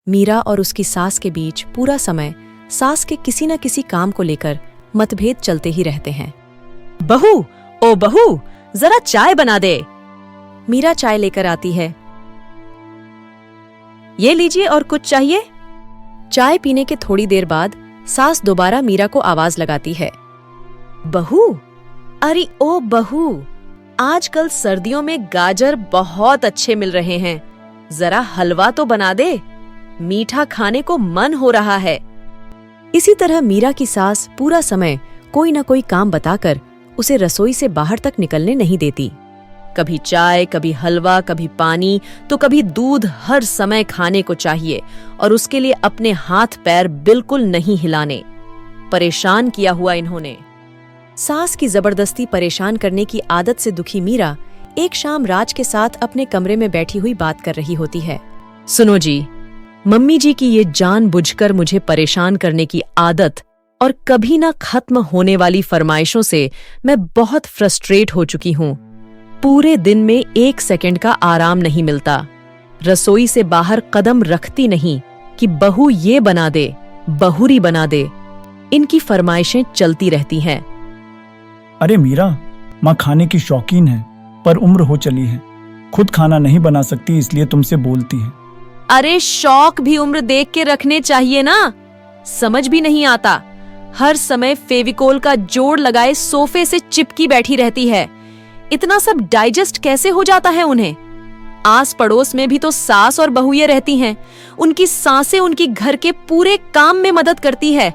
मीरा और उसकी सास के बीच पूरा समय सास के किसी न किसी काम को लेकर मतभेद चलते ही रहते हैं। बहू, ओ बहू, जरा चाय बना दे। मीरा चाय लेकर आती है। ये लीजिए, और कुछ चाहिए? चाय पीने के थोड़ी देर बाद सास दोबारा मीरा को आवाज लगाती है। बहू, अरे ओ बहू, आजकल सर्दियों में गाजर बहुत अच्छे मिल रहे हैं, जरा हलवा तो बना दे, मीठा खाने को मन हो रहा है। इसी तरह मीरा की सास पूरा समय कोई न कोई काम बताकर उसे रसोई से बाहर तक निकलने नहीं देती। कभी चाय, कभी हलवा, कभी पानी, तो कभी दूध, हर समय खाने को चाहिए और उसके लिए अपने हाथ पैर बिल्कुल नहीं हिलाने। परेशान किया हुआ इन्होंने। सास की जबरदस्ती परेशान करने की आदत से दुखी मीरा एक शाम राज के साथ अपने कमरे में बैठी हुई बात कर रही होती है। सुनो जी, मम्मी जी की ये जानबूझकर मुझे परेशान करने की आदत और कभी ना खत्म होने वाली फरमाइशों से मैं बहुत फ्रस्ट्रेट हो चुकी हूँ। पूरे दिन में 1 सेकंड का आराम नहीं मिलता। रसोई से बाहर कदम रखती नहीं कि बहू ये बना दे, बहुरी बना दे। इनकी फरमाइशें चलती रहती हैं। अरे मीरा, माँ खाने की शौकीन है, पर उम्र हो चली है, खुद खाना नहीं बना सकती, इसलिए तुमसे बोलती है। अरे शौक भी उम्र देख के रखने चाहिए ना, समझ भी नहीं आता। हर समय फेविकोल का जोड़ लगाए सोफे से चिपकी बैठी रहती है। इतना सब डाइजेस्ट कैसे हो जाता है उन्हें? आस पड़ोस में भी तो सास और बहुएं रहती हैं। उनकी सासें उनकी घर के पूरे काम में मदद करती है।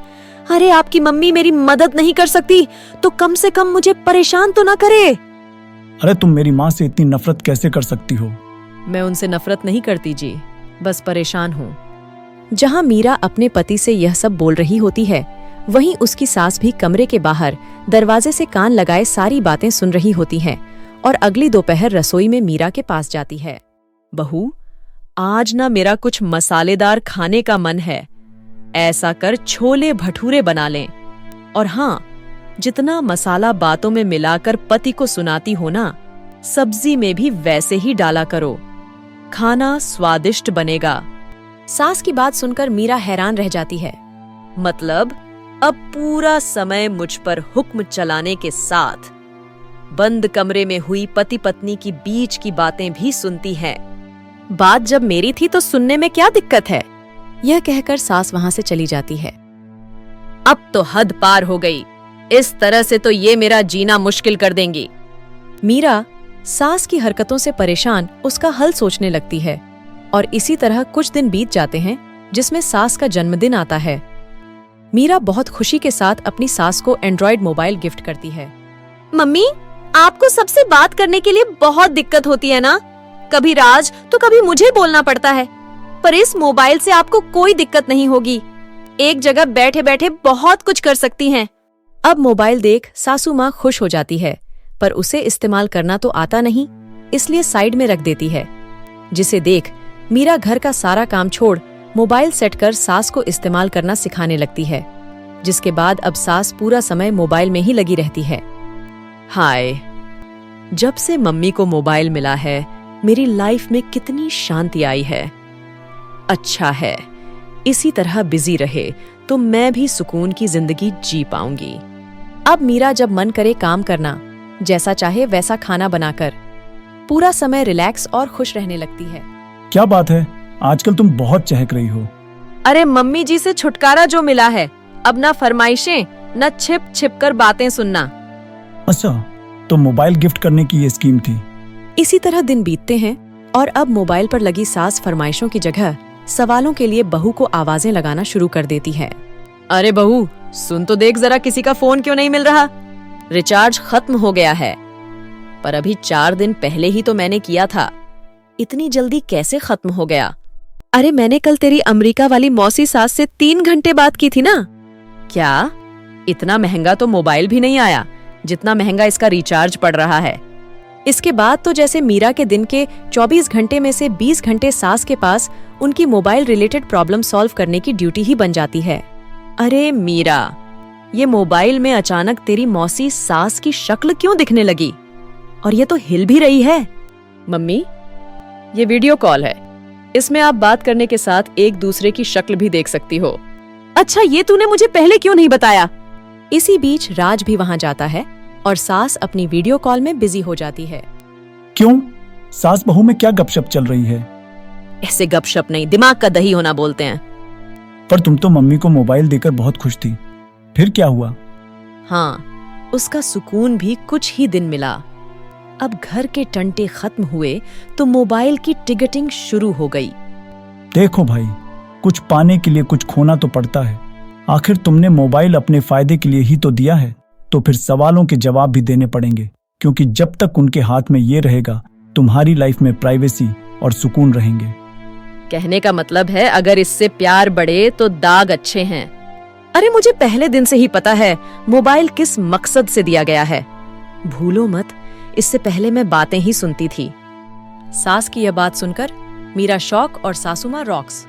अरे आपकी मम्मी मेरी मदद नहीं कर सकती तो कम से कम मुझे परेशान तो ना करे। अरे तुम मेरी माँ से इतनी नफरत कैसे कर सकती हो? मैं उनसे नफरत नहीं करती जी, बस परेशान हूँ। जहाँ मीरा अपने पति से यह सब बोल रही होती है, वहीं उसकी सास भी कमरे के बाहर दरवाजे से कान लगाए सारी बातें सुन रही होती हैं और अगली दोपहर रसोई में मीरा के पास जाती है। बहू, आज ना मेरा कुछ मसालेदार खाने का मन है, ऐसा कर छोले भटूरे बना लें। और हाँ, जितना मसाला बातों में मिलाकर पति को सुनाती हो ना, सब्जी में भी वैसे ही डाला करो, खाना स्वादिष्ट बनेगा। सास की बात सुनकर मीरा हैरान रह जाती है। मतलब अब पूरा समय मुझ पर हुक्म चलाने के साथ बंद कमरे में हुई पति पत्नी की बीच की बातें भी सुनती है। बात जब मेरी थी तो सुनने में क्या दिक्कत है? यह कहकर सास वहां से चली जाती है। अब तो हद पार हो गई, इस तरह से तो ये मेरा जीना मुश्किल कर देंगी। मीरा सास की हरकतों से परेशान उसका हल सोचने लगती है और इसी तरह कुछ दिन बीत जाते हैं जिसमें सास का जन्मदिन आता है। मीरा बहुत खुशी के साथ अपनी सास को एंड्रॉयड मोबाइल गिफ्ट करती है। मम्मी, आपको सबसे बात करने के लिए बहुत दिक्कत होती है ना? कभी राज तो कभी मुझे बोलना पड़ता है, पर इस मोबाइल से आपको कोई दिक्कत नहीं होगी। एक जगह बैठे बैठे बहुत कुछ कर सकती हैं। अब मोबाइल देख सासू माँ खुश हो जाती है, पर उसे इस्तेमाल करना तो आता नहीं, इसलिए साइड में रख देती है। जिसे देख मीरा घर का सारा काम छोड़ मोबाइल सेट कर सास को इस्तेमाल करना सिखाने लगती है, जिसके बाद अब सास पूरा समय मोबाइल में ही लगी रहती है। हाय, जब से मम्मी को मोबाइल मिला है मेरी लाइफ में कितनी शांति आई है। अच्छा है, इसी तरह बिजी रहे तो मैं भी सुकून की जिंदगी जी पाऊंगी। अब मीरा जब मन करे काम करना, जैसा चाहे वैसा खाना बनाकर पूरा समय रिलैक्स और खुश रहने लगती है। क्या बात है, आजकल तुम बहुत चहक रही हो। अरे मम्मी जी से छुटकारा जो मिला है, अब ना फरमाइशें, न छिप छिप कर बातें सुनना। अच्छा, तो मोबाइल गिफ्ट करने की ये स्कीम थी। इसी तरह दिन बीतते हैं और अब मोबाइल पर लगी सास फरमाइशों की जगह सवालों के लिए बहू को आवाजें लगाना शुरू कर देती है। अरे बहू, सुन तो देख जरा, किसी का फोन क्यों नहीं मिल रहा? रिचार्ज खत्म हो गया है। पर अभी 4 दिन पहले ही तो मैंने किया था, इतनी जल्दी कैसे खत्म हो गया? अरे मैंने कल तेरी अमेरिका वाली मौसी सास से 3 घंटे बात की थी ना। क्या? इतना महंगा तो मोबाइल भी नहीं आया जितना महंगा इसका रिचार्ज पड़ रहा है। इसके बाद तो जैसे मीरा के दिन के 24 घंटे में से 20 घंटे सास के पास उनकी मोबाइल रिलेटेड प्रॉब्लम सॉल्व करने की ड्यूटी ही बन जाती है। अरे मीरा, ये मोबाइल में अचानक तेरी मौसी सास की शक्ल क्यों दिखने लगी? और ये तो हिल भी रही है। मम्मी, ये वीडियो कॉल है, इसमें आप बात करने के साथ एक दूसरे की शक्ल भी देख सकती हो। अच्छा, ये तूने मुझे पहले क्यों नहीं बताया? इसी बीच राज भी वहां जाता है और सास अपनी वीडियो कॉल में बिजी हो जाती है। क्यों? सास बहू में क्या गपशप चल रही है? ऐसे गपशप नहीं, दिमाग का दही होना बोलते हैं। पर तुम तो मम्मी को मोबाइल देकर बहुत खुश थी, फिर क्या हुआ? हाँ, उसका सुकून भी कुछ ही दिन मिला। अब घर के टंटे खत्म हुए तो मोबाइल की टिकटिंग शुरू हो गई। देखो भाई, कुछ पाने के लिए कुछ खोना तो पड़ता है। आखिर तुमने मोबाइल अपने फायदे के लिए ही तो दिया है, तो फिर सवालों के जवाब भी देने पड़ेंगे, क्योंकि जब तक उनके हाथ में ये रहेगा तुम्हारी लाइफ में प्राइवेसी और सुकून रहेंगे। कहने का मतलब है अगर इससे प्यार बढ़े तो दाग अच्छे हैं। अरे मुझे पहले दिन से ही पता है मोबाइल किस मकसद से दिया गया है। भूलो मत, इससे पहले मैं बातें ही सुनती थी। सास की यह बात सुनकर मीरा शॉक और सासू माँ रॉक्स।